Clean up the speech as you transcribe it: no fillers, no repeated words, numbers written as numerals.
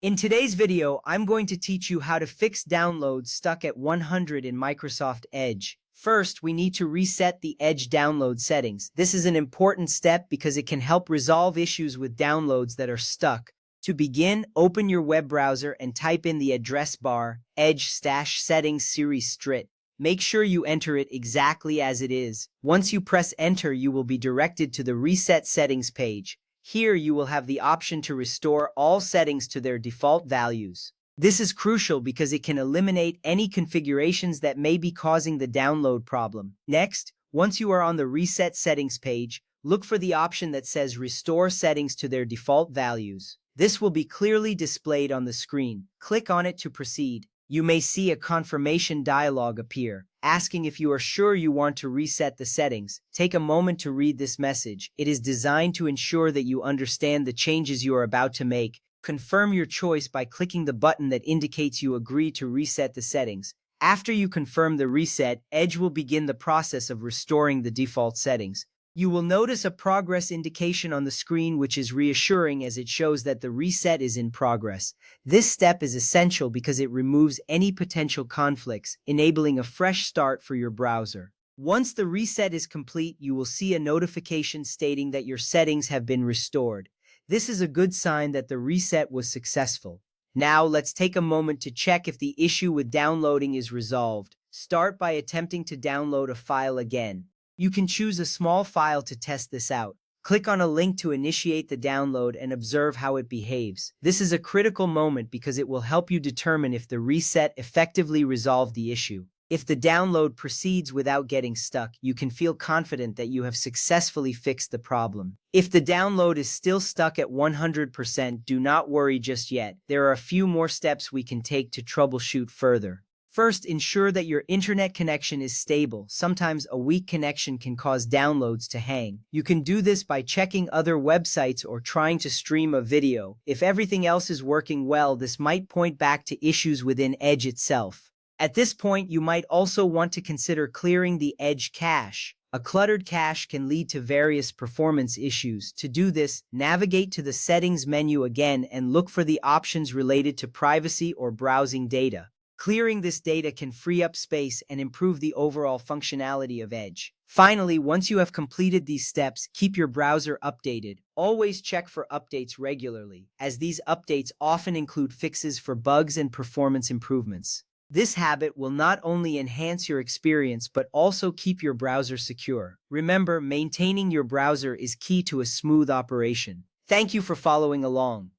In today's video, I'm going to teach you how to fix downloads stuck at 100 in Microsoft Edge. First, we need to reset the Edge download settings. This is an important step because it can help resolve issues with downloads that are stuck. To begin, open your web browser and type in the address bar, Edge-settings series strit. Make sure you enter it exactly as it is. Once you press enter, you will be directed to the Reset Settings page. Here you will have the option to restore all settings to their default values. This is crucial because it can eliminate any configurations that may be causing the download problem. Next, once you are on the Reset Settings page, look for the option that says Restore Settings to their default values. This will be clearly displayed on the screen. Click on it to proceed. You may see a confirmation dialog appear, asking if you are sure you want to reset the settings. Take a moment to read this message. It is designed to ensure that you understand the changes you are about to make. Confirm your choice by clicking the button that indicates you agree to reset the settings. After you confirm the reset, Edge will begin the process of restoring the default settings. You will notice a progress indication on the screen, which is reassuring as it shows that the reset is in progress. This step is essential because it removes any potential conflicts, enabling a fresh start for your browser. Once the reset is complete, you will see a notification stating that your settings have been restored. This is a good sign that the reset was successful. Now, let's take a moment to check if the issue with downloading is resolved. Start by attempting to download a file again. You can choose a small file to test this out. Click on a link to initiate the download and observe how it behaves. This is a critical moment because it will help you determine if the reset effectively resolved the issue. If the download proceeds without getting stuck, you can feel confident that you have successfully fixed the problem. If the download is still stuck at 100%, do not worry just yet. There are a few more steps we can take to troubleshoot further. First, ensure that your internet connection is stable. Sometimes a weak connection can cause downloads to hang. You can do this by checking other websites or trying to stream a video. If everything else is working well, this might point back to issues within Edge itself. At this point, you might also want to consider clearing the Edge cache. A cluttered cache can lead to various performance issues. To do this, navigate to the Settings menu again and look for the options related to privacy or browsing data. Clearing this data can free up space and improve the overall functionality of Edge. Finally, once you have completed these steps, keep your browser updated. Always check for updates regularly, as these updates often include fixes for bugs and performance improvements. This habit will not only enhance your experience but also keep your browser secure. Remember, maintaining your browser is key to a smooth operation. Thank you for following along.